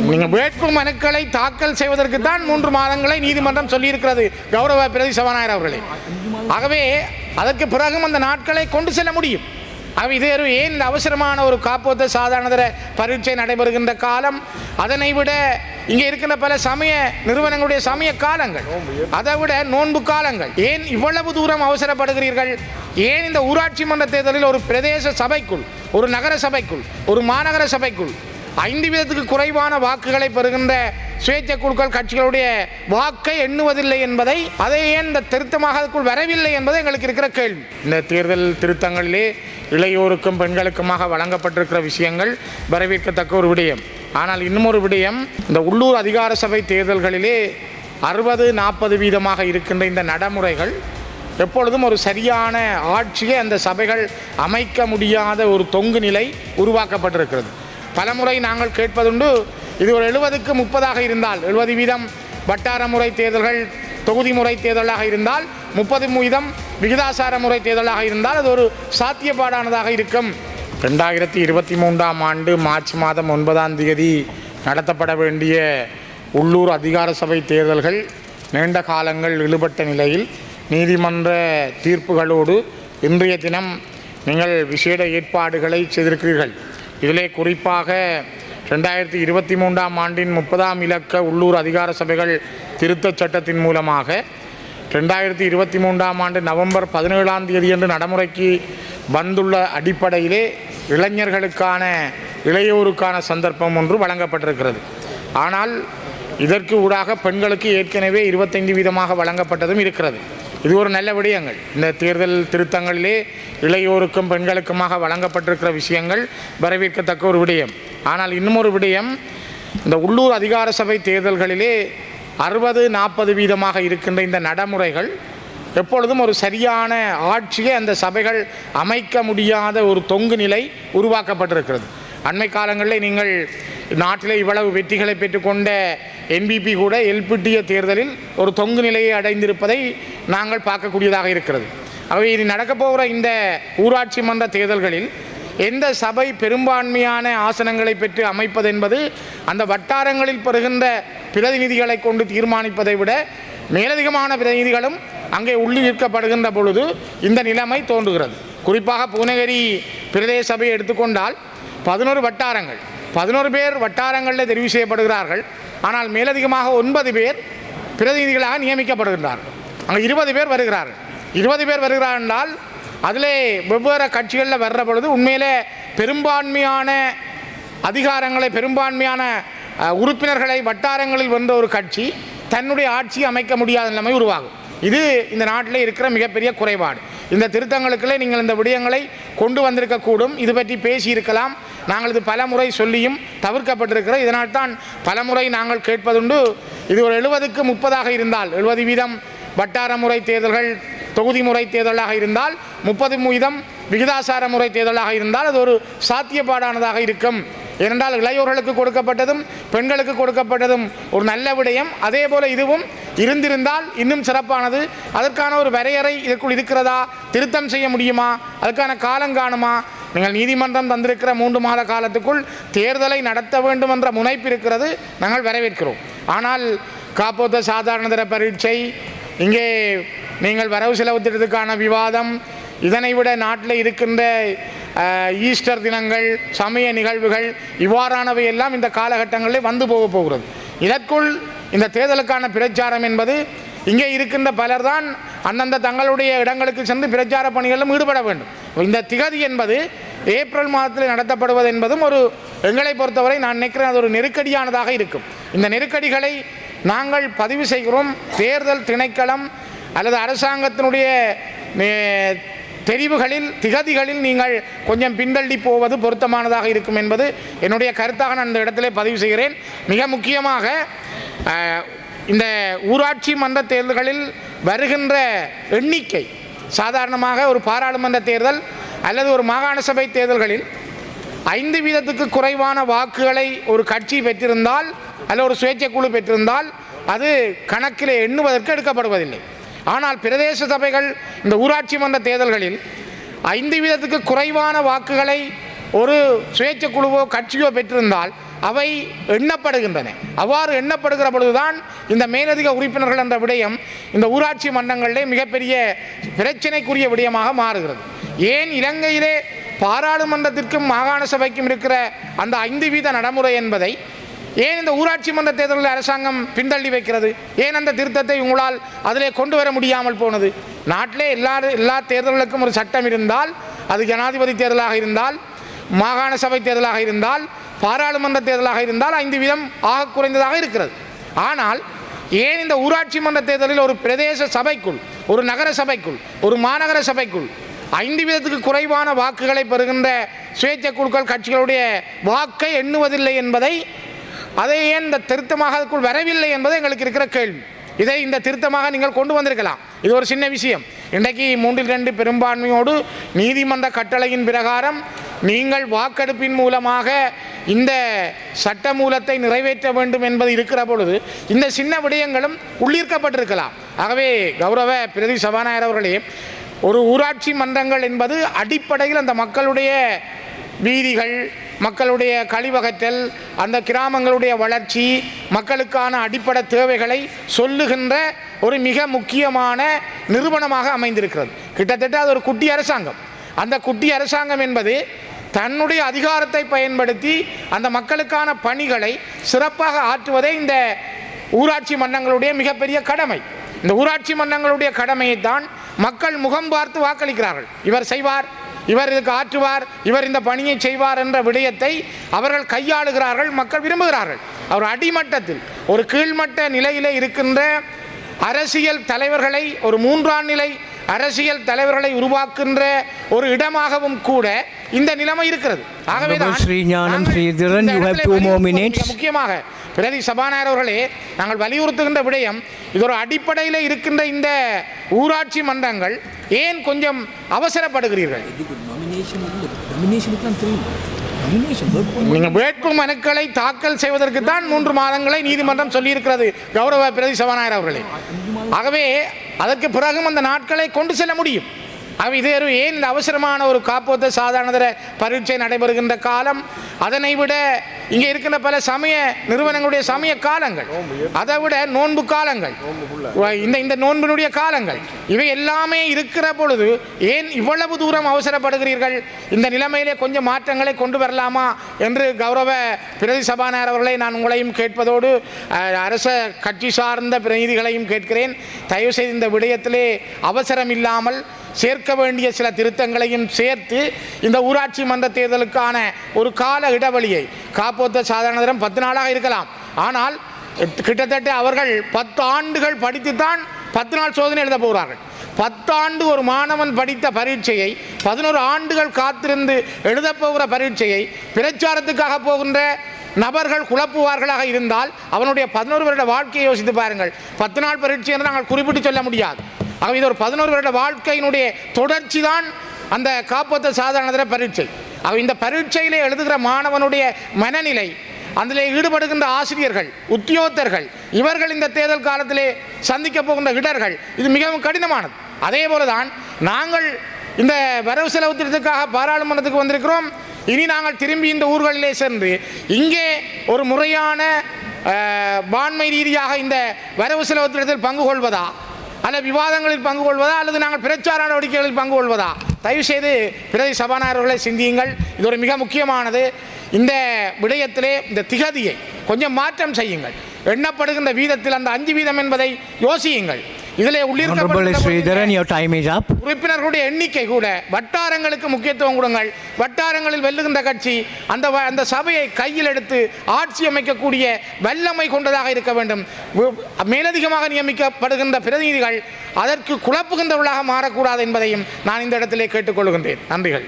நீங்கள் வேட்பு மனுக்களை தாக்கல் செய்வதற்கு தான் 3 மாதங்களை நீதிமன்றம் சொல்லியிருக்கிறது கௌரவ பிரதி சபாநாயகர் அவர்களே. ஆகவே அதற்கு பிறகும் அந்த நாட்களை கொண்டு செல்ல முடியும். ஆகவே இதே ஏன் இந்த அவசரமான ஒரு காப்போத்த சாதாரணதர பரீட்சை நடைபெறுகின்ற காலம், அதனை விட இங்கே இருக்கின்ற பல சமய நிறுவனங்களுடைய சமய காலங்கள், அதை விட நோன்பு காலங்கள், ஏன் இவ்வளவு தூரம் அவசரப்படுகிறீர்கள்? ஏன் இந்த ஊராட்சி மன்ற தேர்தலில் ஒரு பிரதேச சபைக்குள், ஒரு நகர சபைக்குள், ஒரு மாநகர சபைக்குள் 5% குறைவான வாக்குகளை பெறுகின்ற சுயேட்சை குழுக்கள் கட்சிகளுடைய வாக்கை எண்ணுவதில்லை என்பதை, அதை ஏன் இந்த திருத்தமாக அதுக்குள் வரவில்லை என்பது எங்களுக்கு இருக்கிற கேள்வி. இந்த தேர்தல் திருத்தங்களிலே இளையோருக்கும் பெண்களுக்குமாக வழங்கப்பட்டிருக்கிற விஷயங்கள் வரவேற்கத்தக்க ஒரு விடயம். ஆனால் இன்னும் ஒரு விடயம், இந்த உள்ளூர் அதிகார சபை தேர்தல்களிலே 60-40% இருக்கின்ற இந்த நடைமுறைகள் எப்பொழுதும் ஒரு சரியான ஆட்சியை அந்த சபைகள் அமைக்க முடியாத ஒரு தொங்கு நிலை உருவாக்கப்பட்டிருக்கிறது. பலமுறை நாங்கள் கேட்பதுண்டு, இது ஒரு 70-30 இருந்தால், 70% வட்டார முறை தேர்தல்கள் தொகுதி முறை தேர்தலாக இருந்தால், 30% விகிதாசார முறை தேர்தலாக இருந்தால் அது ஒரு சாத்தியப்பாடானதாக இருக்கும். 2023ஆம் ஆண்டு மார்ச் மாதம் 9ஆம் தேதி நடத்தப்பட வேண்டிய உள்ளூர் அதிகார சபை தேர்தல்கள் நீண்ட காலங்கள் இழுபட்ட நிலையில் நீதிமன்ற தீர்ப்புகளோடு இன்றைய தினம் நீங்கள் விசேட ஏற்பாடுகளை செய்திருக்கிறீர்கள். இதிலே குறிப்பாக 2023ஆம் ஆண்டின் 30ஆம் இலக்க உள்ளூர் அதிகார சபைகள் திருத்தச் சட்டத்தின் மூலமாக 2023ஆம் ஆண்டு நவம்பர் 17ஆம் தேதி என்று நடைமுறைக்கு வந்துள்ள அடிப்படையிலே இளைஞர்களுக்கான இளையோருக்கான சந்தர்ப்பம் ஒன்று வழங்கப்பட்டிருக்கிறது. ஆனால் இதற்கு ஊடாக பெண்களுக்கு ஏற்கனவே 25% வழங்கப்பட்டதும் இருக்கிறது. இது ஒரு நல்ல விடயங்கள். இந்த தேர்தல் திருத்தங்களிலே இளையோருக்கும் பெண்களுக்குமாக வழங்கப்பட்டிருக்கிற விஷயங்கள் வரவேற்கத்தக்க ஒரு விடயம். ஆனால் இன்னும் ஒரு விடயம், இந்த உள்ளூர் அதிகார சபை தேர்தல்களிலே 60-40% இருக்கின்ற இந்த நடைமுறைகள் எப்பொழுதும் ஒரு சரியான ஆட்சியை அந்த சபைகள் அமைக்க முடியாத ஒரு தொங்கு நிலை உருவாக்கப்பட்டிருக்கிறது. அண்மை காலங்களில் நீங்கள் நாட்டில் இவ்வளவு வெற்றிகளை பெற்றுக்கொண்ட என்பிபி கூட எல்பிட்டிய தேர்தலில் ஒரு தொங்கு நிலையை அடைந்திருப்பதை நாங்கள் பார்க்கக்கூடியதாக இருக்கிறது. ஆகவே இது நடக்கப் போகிற இந்த ஊராட்சி மன்ற தேர்தல்களில் எந்த சபை பெரும்பான்மையான ஆசனங்களை பெற்று அமைப்பது என்பது அந்த வட்டாரங்களில் பெறுகின்ற பிரதிநிதிகளை கொண்டு தீர்மானிப்பதை விட மேலதிகமான பிரதிநிதிகளும் அங்கே உள்ளிருக்கப்படுகின்ற பொழுது இந்த நிலைமை தோன்றுகிறது. குறிப்பாக பூநகரி பிரதேச சபையை எடுத்துக்கொண்டால் 11 வட்டாரங்கள், 11 பேர் வட்டாரங்களில் தெரிவு செய்யப்படுகிறார்கள். ஆனால் மேலதிகமாக 9 பேர் பிரதிநிதிகளாக நியமிக்கப்படுகின்றார்கள். அங்கே 20 பேர் வருகிறார்கள். 20 பேர் வருகிறார் என்றால் அதிலே வெவ்வேறு கட்சிகளில் வர்ற பொழுது உண்மையிலே பெரும்பான்மையான அதிகாரங்களை, பெரும்பான்மையான உறுப்பினர்களை வட்டாரங்களில் வென்ற ஒரு கட்சி தன்னுடைய ஆட்சியை அமைக்க முடியாத நிலைமை உருவாகும். இது இந்த நாட்டில் இருக்கிற மிகப்பெரிய குறைபாடு. இந்த திருத்தங்களுக்குள்ளே நீங்கள் இந்த விடயங்களை கொண்டு வந்திருக்கக்கூடும். இது பற்றி பேசியிருக்கலாம். நாங்கள் இது பல முறை சொல்லியும் தவிர்க்கப்பட்டிருக்கிற. இதனால் தான் பல முறை நாங்கள் கேட்பதுண்டு, இது ஒரு 70-30 இருந்தால், 70% வட்டார முறை தேர்தல்கள் தொகுதி முறை தேர்தலாக இருந்தால், 30% விகிதாசார முறை தேர்தலாக இருந்தால் அது ஒரு சாத்தியப்பாடானதாக இருக்கும். ஏனென்றால் இளையோர்களுக்கு கொடுக்கப்பட்டதும் பெண்களுக்கு கொடுக்கப்பட்டதும் ஒரு நல்ல விடயம். அதே போல் இதுவும் இருந்திருந்தால் இன்னும் சிறப்பானது. அதற்கான ஒரு வரையறை இதற்குள் இருக்கிறதா? திருத்தம் செய்ய முடியுமா? அதுக்கான காலம் காணுமா? நீங்கள் நீதிமன்றம் தந்திருக்கிற 3 மாத காலத்துக்குள் தேர்தலை நடத்த வேண்டும் என்ற முனைப்பு இருக்கிறது. நாங்கள் வரவேற்கிறோம். ஆனால் காப்போத்த சாதாரணதர பரீட்சை, இங்கே நீங்கள் வரவு செலவு திட்டத்துக்கான விவாதம், இதனை விட நாட்டில் இருக்கின்ற ஈஸ்டர் தினங்கள், சமய நிகழ்வுகள், இவ்வாறானவை எல்லாம் இந்த காலகட்டங்களில் வந்து போகிறது. இதற்குள் இந்த தேர்தலுக்கான பிரச்சாரம் என்பது, இங்கே இருக்கின்ற பலர் தான் அந்தந்த தங்களுடைய இடங்களுக்கு சென்று பிரச்சார பணிகளிலும் ஈடுபட வேண்டும். இந்த திகதி என்பது ஏப்ரல் மாதத்தில் நடத்தப்படுவது என்பதும் ஒரு எங்களை பொறுத்தவரை நான் நினைக்கிறேன் அது ஒரு நெருக்கடியானதாக இருக்கும். இந்த நெருக்கடிகளை நாங்கள் பதிவு செய்கிறோம். தேர்தல் திணைக்களம் அல்லது அரசாங்கத்தினுடைய தெரிவுகளில் திகதிகளில் நீங்கள் கொஞ்சம் பின்தள்ளி போவது பொருத்தமானதாக இருக்கும் என்பது என்னுடைய கருத்தாக நான் இந்த இடத்திலே பதிவு செய்கிறேன். மிக முக்கியமாக இந்த ஊராட்சி மன்ற தேர்தல்களில் வருகின்ற எண்ணிக்கை, சாதாரணமாக ஒரு பாராளுமன்ற தேர்தல் அல்லது ஒரு மாகாண சபை தேர்தல்களில் 5% குறைவான வாக்குகளை ஒரு கட்சி பெற்றிருந்தால் அல்லது ஒரு சுயேட்சை குழு பெற்றிருந்தால் அது கணக்கில் எண்ணுவதற்கு எடுக்கப்படுவதில்லை. ஆனால் பிரதேச சபைகள் இந்த ஊராட்சி மன்ற தேர்தல்களில் 5% குறைவான வாக்குகளை ஒரு சுயேட்சை குழுவோ கட்சியோ பெற்றிருந்தால் அவை எண்ணப்படுகின்றன. அவ்வாறு எண்ணப்படுகிற பொழுதுதான் இந்த மேலதிக உறுப்பினர்கள் என்ற விடயம் இந்த ஊராட்சி மன்றங்களிலே மிகப்பெரிய பிரச்சனைக்குரிய விடயமாக மாறுகிறது. ஏன் இலங்கையிலே பாராளுமன்றத்திற்கும் மாகாண சபைக்கும் இருக்கிற அந்த 5% நடைமுறை என்பதை ஏன் இந்த ஊராட்சி மன்ற தேர்தலில் அரசாங்கம் பின்தள்ளி வைக்கிறது? ஏன் அந்த திருத்தத்தை உங்களால் அதிலே கொண்டு வர முடியாமல் போனது? நாட்டிலே எல்லா தேர்தல்களுக்கும் ஒரு சட்டம் இருந்தால், அது ஜனாதிபதி தேர்தலாக இருந்தால், மாகாண சபை தேர்தலாக இருந்தால், பாராளுமன்ற தேர்தலாக இருந்தால் 5% ஆக குறைந்ததாக இருக்கிறது. ஆனால் ஏன் இந்த ஊராட்சி மன்ற தேர்தலில் ஒரு பிரதேச சபைக்குள், ஒரு நகர சபைக்குள், ஒரு மாநகர சபைக்குள் 5% குறைவான வாக்குகளை பெறுகின்ற சுயேட்சை குழுக்கள் கட்சிகளுடைய வாக்கை எண்ணுவதில்லை என்பதை, அதை ஏன் இந்த திருத்தமாக அதுக்குள் வரவில்லை என்பது எங்களுக்கு இருக்கிற கேள்வி. இதை இந்த திருத்தமாக நீங்கள் கொண்டு வந்திருக்கலாம். இது ஒரு சின்ன விஷயம். இன்றைக்கு 3/2 பெரும்பான்மையோடு நீதிமன்ற கட்டளையின் பிரகாரம் நீங்கள் வாக்கெடுப்பின் மூலமாக இந்த சட்ட மூலத்தை நிறைவேற்ற வேண்டும் என்பது இருக்கிற பொழுது இந்த சின்ன விடயங்களும் உள்ளீர்க்கப்பட்டிருக்கலாம். ஆகவே கௌரவ பிரதி சபாநாயகர் அவர்களே, ஒரு ஊராட்சி மன்றங்கள் என்பது அடிப்படையில் அந்த மக்களுடைய வீதிகள், மக்களுடைய கழிவகற்றல், அந்த கிராமங்களுடைய வளர்ச்சி, மக்களுக்கான அடிப்படை தேவைகளை சொல்லுகின்ற ஒரு மிக முக்கியமான நிறுவனமாக அமைந்திருக்கிறது. கிட்டத்தட்ட அது ஒரு குட்டி அரசாங்கம். அந்த குட்டி அரசாங்கம் என்பது தன்னுடைய அதிகாரத்தை பயன்படுத்தி அந்த மக்களுக்கான பணிகளை சிறப்பாக ஆற்றுவதே இந்த ஊராட்சி மன்றங்களுடைய மிகப்பெரிய கடமை. இந்த ஊராட்சி மன்றங்களுடைய கடமையைத்தான் மக்கள் முகம் பார்த்து வாக்களிக்கிறார்கள். இவர் செய்வார், இவர் இதுக்கு ஆற்றுவார், இவர் இந்த பணியை செய்வார் என்ற விடயத்தை அவர்கள் கையாளுகிறார்கள், மக்கள் விரும்புகிறார்கள். அவர் அடிமட்டத்தில் ஒரு கீழ்மட்ட நிலையிலே இருக்கின்ற அரசியல் தலைவர்களை, ஒரு 3ஆம் நிலை அரசியல் தலைவர்களை உருவாக்குகின்ற ஒரு இடமாகவும் கூட இந்த நிலைமை இருக்கிறது. ஆகவே முக்கியமாக பிரதி சபாநாயகர் அவர்களே, நாங்கள் வலியுறுத்துகின்ற விடயம், இது ஒரு அடிப்படையில் இருக்கின்ற இந்த ஊராட்சி மன்றங்கள் ஏன் கொஞ்சம் அவசரப்படுகிறீர்கள்? நீங்கள் வேட்பு மனுக்களை தாக்கல் செய்வதற்கு தான் 3 மாதங்களை நீதிமன்றம் சொல்லியிருக்கிறது கௌரவ பிரதி சபாநாயகர் அவர்களே. ஆகவே அதற்கு பிறகும் அந்த நாட்களை கொண்டு செல்ல முடியும். இது ஏன் இந்த அவசரமான ஒரு காப்போத்த சாதாரணதர பரீட்சை நடைபெறுகின்ற காலம், அதனை விட இங்கே இருக்கின்ற பல சமய நிறுவனங்களுடைய சமய காலங்கள், அதை விட நோன்பு காலங்கள், இந்த நோன்பினுடைய காலங்கள், இவை எல்லாமே இருக்கிற பொழுது ஏன் இவ்வளவு தூரம் அவசரப்படுகிறீர்கள்? இந்த நிலைமையிலே கொஞ்சம் மாற்றங்களை கொண்டு வரலாமா என்று கௌரவ பிரதி சபாநாயகர் அவர்களை நான் உங்களையும் கேட்பதோடு அரச கட்சி சார்ந்த பிரதிநிதிகளையும் கேட்கிறேன். தயவுசெய்து இந்த விடயத்திலே அவசரம் இல்லாமல் சேர்க்க வேண்டிய சில திருத்தங்களையும் சேர்த்து இந்த ஊராட்சி மன்ற தேர்தலுக்கான ஒரு கால இடைவெளியை, காப்போத்த சாதாரணதரம் 10 நாளாக இருக்கலாம், ஆனால் கிட்டத்தட்ட அவர்கள் 10 ஆண்டுகள் படித்துத்தான் 10 நாள் சோதனை எழுத போகிறார்கள். 10 ஆண்டு ஒரு மாணவன் படித்த பரீட்சையை 11 ஆண்டுகள் காத்திருந்து எழுதப்போகிற பரீட்சையை பிரச்சாரத்துக்காக போகின்ற நபர்கள் குழப்புவார்களாக இருந்தால் அவனுடைய 11 வருட வாழ்க்கையை யோசித்து பாருங்கள். 10 நாள் பரீட்சை என்று நாங்கள் குறிப்பிட்டு சொல்ல முடியாது. ஆக இது ஒரு 11 வருட வாழ்க்கையினுடைய தொடர்ச்சி தான் அந்த காப்போத்த சாதாரணதர பரீட்சை. ஆக இந்த பரீட்சையிலே எழுதுகிற மாணவனுடைய மனநிலை, அதில் ஈடுபடுகின்ற ஆசிரியர்கள், உத்தியோகத்தர்கள், இவர்கள் இந்த தேர்தல் காலத்திலே சந்திக்க போகின்ற இடர்கள், இது மிகவும் கடினமானது. அதே போலதான் நாங்கள் இந்த வரவு செலவு திட்டத்துக்காக பாராளுமன்றத்துக்கு வந்திருக்கிறோம். இனி நாங்கள் திரும்பி இந்த ஊர்களிலே சென்று இங்கே ஒரு முறையான பான்மை ரீதியாக இந்த வரவு செலவு திட்டத்தில் பங்கு கொள்வதா, அல்லது விவாதங்களில் பங்கு கொள்வதா, அல்லது நாங்கள் பிரச்சார நடவடிக்கைகளில் பங்கு கொள்வதா? தயவுசெய்து பிரதி சபாநாயகர்களை சிந்தியுங்கள். இது ஒரு மிக முக்கியமானது. இந்த விடயத்திலே இந்த திகதியை கொஞ்சம் மாற்றம் செய்யுங்கள். எண்ணப்படுகின்ற வீதத்தில் அந்த 5% என்பதை யோசியுங்கள். இதிலே உறுப்பினர்களுடைய எண்ணிக்கை கூட வட்டாரங்களுக்கு முக்கியத்துவம் கொடுங்கள். வட்டாரங்களில் வெல்லுகின்ற கட்சி அந்த சபையை கையில் எடுத்து ஆட்சி அமைக்கக்கூடிய வல்லமை கொண்டதாக இருக்க வேண்டும். மேலதிகமாக நியமிக்கப்படுகின்ற பிரதிநிதிகள் அதற்கு குழப்புகின்றவர்களாக மாறக்கூடாது என்பதையும் நான் இந்த இடத்திலே கேட்டுக்கொள்கின்றேன். நன்றிகள்.